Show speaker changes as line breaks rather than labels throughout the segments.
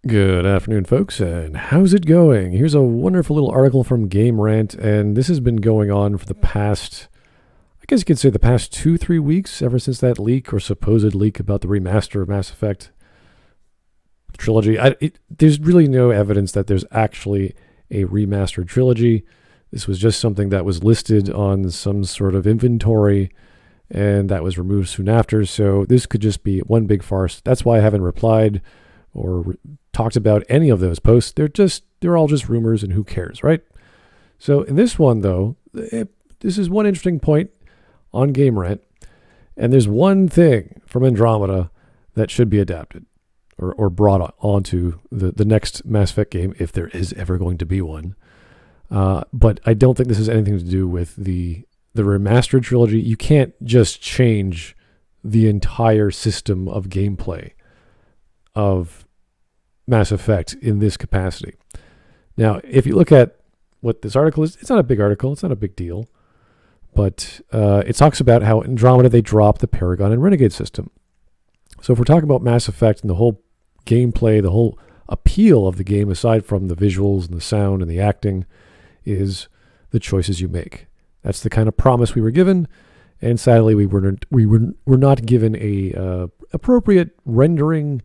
Good afternoon, folks, and how's it going? Here's a wonderful little article from Game Rant, and this has been going on for the past, I guess you could say the past 2-3 weeks, ever since that leak or supposed leak about the remaster of Mass Effect trilogy. There's really no evidence that there's actually a remastered trilogy. This was just something that was listed on some sort of inventory, and that was removed soon after, so this could just be one big farce. That's why I haven't replied or talked about any of those posts. They're all just rumors, and who cares, right? So in this one, though, this is one interesting point on Game Rant, and there's one thing from Andromeda that should be adapted or brought onto the next Mass Effect game, if there is ever going to be one. But I don't think this has anything to do with the remastered trilogy. You can't just change the entire system of gameplay of Mass Effect in this capacity. Now, if you look at what this article is, it's not a big article, it's not a big deal, but it talks about how Andromeda, they dropped the Paragon and Renegade system. So if we're talking about Mass Effect and the whole gameplay, the whole appeal of the game, aside from the visuals and the sound and the acting, is the choices you make. That's the kind of promise we were given, and sadly we were not given a appropriate rendering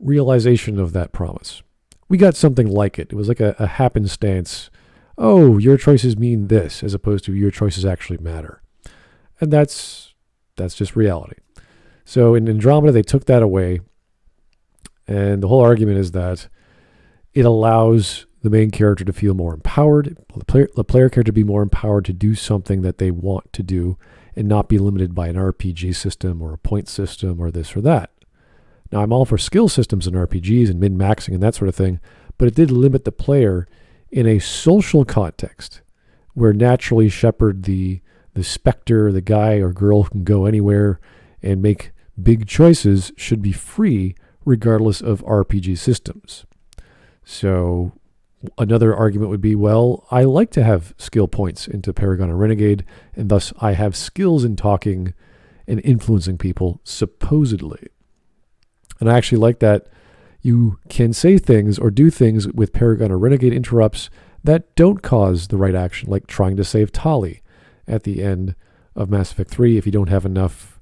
realization of that promise. We got something like it. It was like a happenstance. Oh, your choices mean this, as opposed to your choices actually matter. And that's just reality. So in Andromeda, they took that away, and the whole argument is that it allows the main character to feel more empowered, the player character to be more empowered to do something that they want to do, and not be limited by an RPG system or a point system or this or that. Now, I'm all for skill systems in RPGs and min-maxing and that sort of thing, but it did limit the player in a social context where naturally Shepard, the Spectre, the guy or girl who can go anywhere and make big choices, should be free regardless of RPG systems. So another argument would be, well, I like to have skill points into Paragon and Renegade, and thus I have skills in talking and influencing people, supposedly. And I actually like that you can say things or do things with Paragon or Renegade interrupts that don't cause the right action, like trying to save Tali at the end of Mass Effect 3 if you don't have enough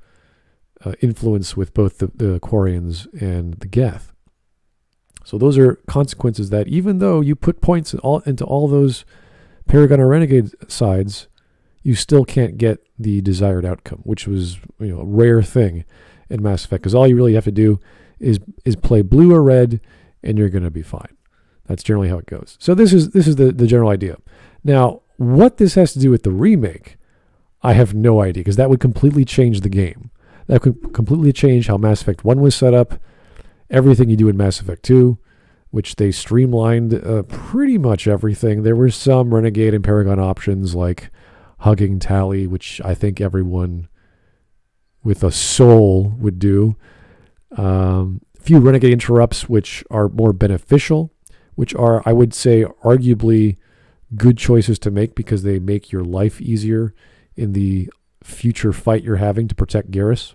influence with both the Quarians and the Geth. So those are consequences that, even though you put points into all those Paragon or Renegade sides, you still can't get the desired outcome, which was a rare thing in Mass Effect, because all you really have to do is play blue or red, and you're going to be fine. That's generally how it goes. So this is the general idea. Now, what this has to do with the remake, I have no idea, because that would completely change the game. That could completely change how Mass Effect 1 was set up, everything you do in Mass Effect 2, which they streamlined pretty much everything. There were some Renegade and Paragon options, like hugging Tali, which I think everyone with a soul would do. Few Renegade interrupts, which are more beneficial, which are, I would say, arguably good choices to make because they make your life easier in the future fight you're having to protect Garrus.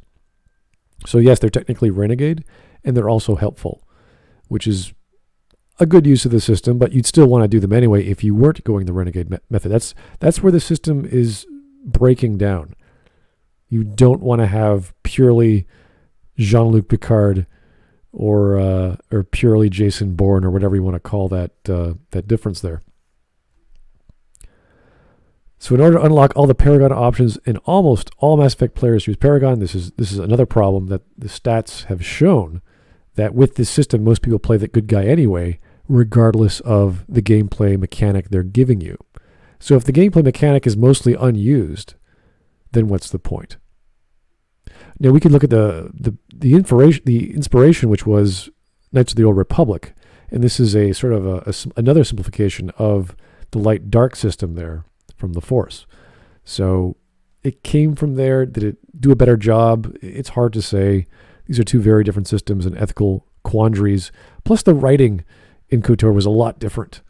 So yes, they're technically Renegade, and they're also helpful, which is a good use of the system, but you'd still want to do them anyway if you weren't going the Renegade method. That's where the system is breaking down. You don't want to have purely Jean-Luc Picard or purely Jason Bourne, or whatever you want to call that difference there. So in order to unlock all the Paragon options, and almost all Mass Effect players use Paragon, this is another problem that the stats have shown, that with this system, most people play the good guy anyway, regardless of the gameplay mechanic they're giving you. So if the gameplay mechanic is mostly unused, then what's the point? Now we could look at the inspiration, which was Knights of the Old Republic, and this is a sort of another simplification of the light-dark system there from the Force. So it came from there. Did it do a better job? It's hard to say. These are two very different systems and ethical quandaries. Plus the writing in KOTOR was a lot different.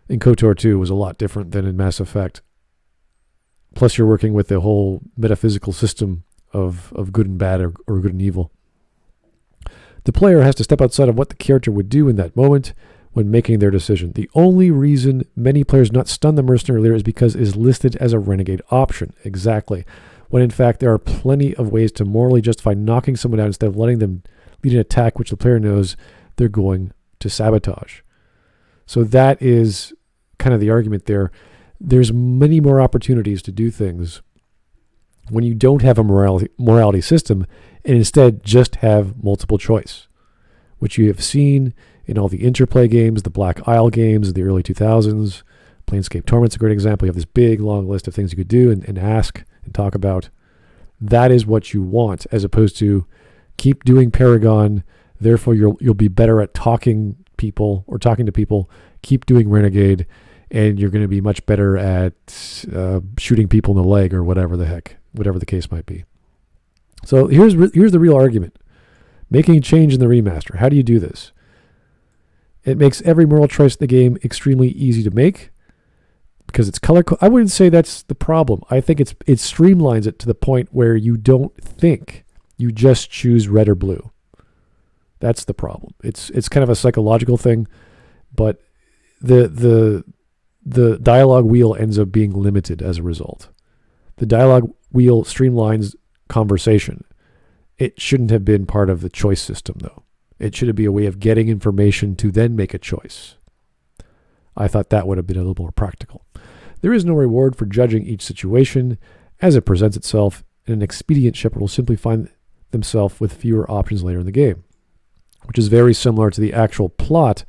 In KOTOR 2 was a lot different than in Mass Effect. Plus you're working with the whole metaphysical system of good and bad, or good and evil. The player has to step outside of what the character would do in that moment when making their decision. The only reason many players not stun the mercenary leader is because it is listed as a renegade option. Exactly. When in fact there are plenty of ways to morally justify knocking someone out instead of letting them lead an attack which the player knows they're going to sabotage. So that is kind of the argument there. There's many more opportunities to do things when you don't have a morality system and instead just have multiple choice, which you have seen in all the Interplay games, the Blackisle games of the early 2000s. Planescape Torment's a great example. You have this big, long list of things you could do and ask and talk about. That is what you want, as opposed to keep doing Paragon, therefore you'll be better at talking to people, keep doing Renegade, and you're going to be much better at shooting people in the leg or whatever the case might be. So here's the real argument. Making a change in the remaster. How do you do this? It makes every moral choice in the game extremely easy to make because it's color. I wouldn't say that's the problem. I think it streamlines it to the point where you don't think. You just choose red or blue. That's the problem. It's kind of a psychological thing, but the dialogue wheel ends up being limited as a result. The dialogue wheel streamlines conversation. It shouldn't have been part of the choice system, though. It should be a way of getting information to then make a choice. I thought that would have been a little more practical. There is no reward for judging each situation as it presents itself, and an expedient shepherd will simply find themselves with fewer options later in the game, which is very similar to the actual plot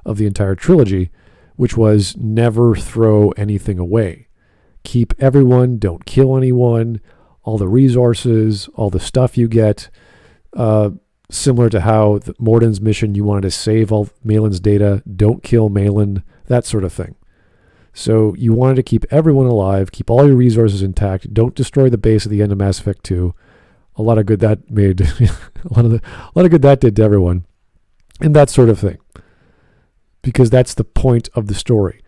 of the entire trilogy, which was never throw anything away. Keep everyone, don't kill anyone, all the resources, all the stuff you get, similar to how Morden's mission, you wanted to save all Malin's data, don't kill Malin, that sort of thing. So you wanted to keep everyone alive, keep all your resources intact, don't destroy the base at the end of Mass Effect 2. A lot of good that made, a lot of good that did to everyone, and that sort of thing. Because that's the point of the story.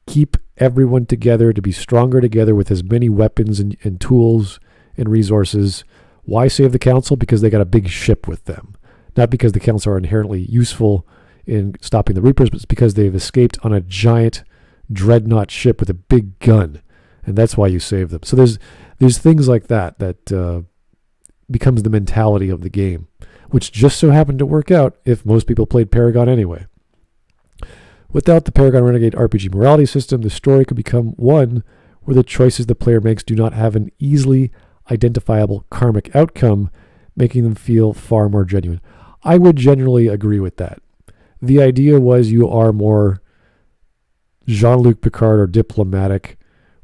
Keep everyone together to be stronger together with as many weapons and tools and resources. Why save the council? Because they got a big ship with them. Not because the council are inherently useful in stopping the Reapers, but it's because they've escaped on a giant dreadnought ship with a big gun. And that's why you save them. So there's things like that becomes the mentality of the game, which just so happened to work out if most people played Paragon anyway. Without the Paragon Renegade RPG morality system, the story could become one where the choices the player makes do not have an easily identifiable karmic outcome, making them feel far more genuine. I would generally agree with that. The idea was you are more Jean-Luc Picard or diplomatic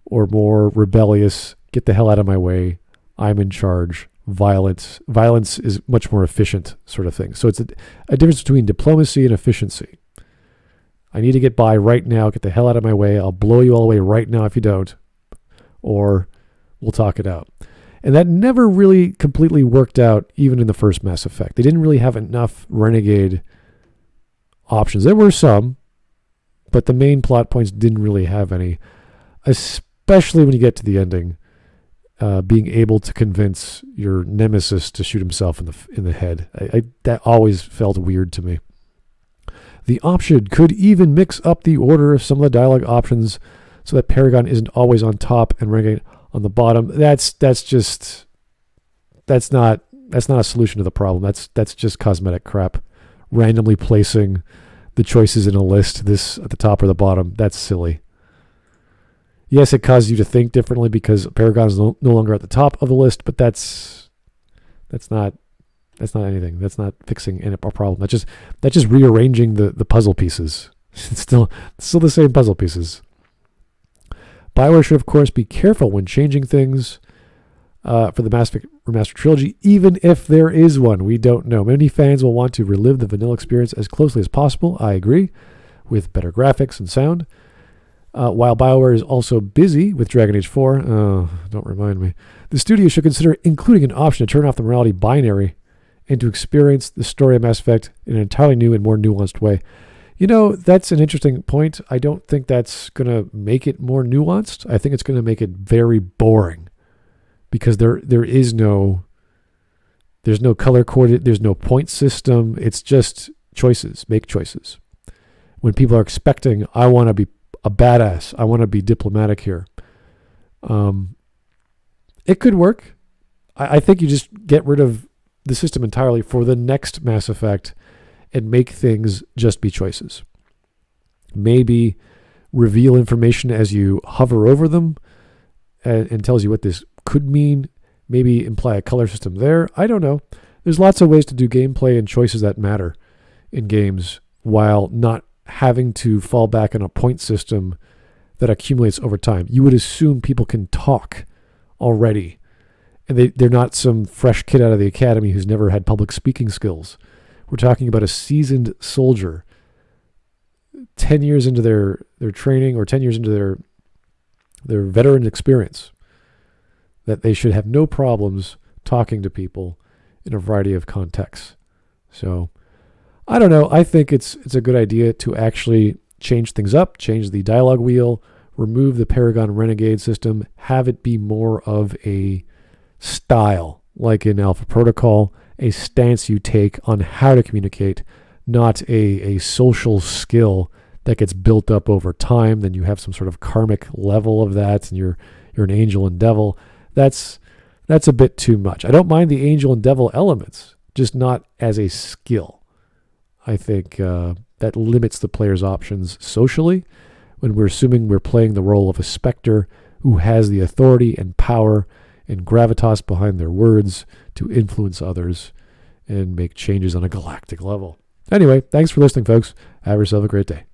or more rebellious, get the hell out of my way, I'm in charge. Violence is much more efficient sort of thing. So it's a difference between diplomacy and efficiency. I need to get by right now, get the hell out of my way, I'll blow you all away right now if you don't, or we'll talk it out. And that never really completely worked out, even in the first Mass Effect. They didn't really have enough Renegade options. There were some, but the main plot points didn't really have any, especially when you get to the ending. Being able to convince your nemesis to shoot himself in the head. That always felt weird to me. The option could even mix up the order of some of the dialogue options so that Paragon isn't always on top and Renegade on the bottom. That's not a solution to the problem. That's just cosmetic crap. Randomly placing the choices in a list, this at the top or the bottom, that's silly. Yes, it causes you to think differently because Paragon is no longer at the top of the list, but that's not anything. That's not fixing a problem. That's just rearranging the puzzle pieces. It's still the same puzzle pieces. BioWare should, of course, be careful when changing things for the Mass Effect Remastered Trilogy, even if there is one. We don't know. Many fans will want to relive the vanilla experience as closely as possible. I agree, with better graphics and sound. While BioWare is also busy with Dragon Age 4, don't remind me, the studio should consider including an option to turn off the morality binary and to experience the story of Mass Effect in an entirely new and more nuanced way. You know, that's an interesting point. I don't think that's going to make it more nuanced. I think it's going to make it very boring because there is no There's no color coded, there's no point system. It's just choices, make choices. When people are expecting, I want to be a badass, I want to be diplomatic here. It could work. I think you just get rid of the system entirely for the next Mass Effect and make things just be choices. Maybe reveal information as you hover over them and tells you what this could mean. Maybe imply a color system there. I don't know. There's lots of ways to do gameplay and choices that matter in games while not having to fall back on a point system that accumulates over time. You would assume people can talk already, and they're not some fresh kid out of the academy who's never had public speaking skills. We're talking about a seasoned soldier 10 years into their training, or 10 years into their veteran experience, that they should have no problems talking to people in a variety of contexts. So I don't know. I think it's a good idea to actually change things up, change the dialogue wheel, remove the Paragon Renegade system, have it be more of a style, like in Alpha Protocol, a stance you take on how to communicate, not a social skill that gets built up over time. Then you have some sort of karmic level of that, and you're an angel and devil. That's a bit too much. I don't mind the angel and devil elements, just not as a skill. I think that limits the player's options socially when we're assuming we're playing the role of a specter who has the authority and power and gravitas behind their words to influence others and make changes on a galactic level. Anyway, thanks for listening, folks. Have yourself a great day.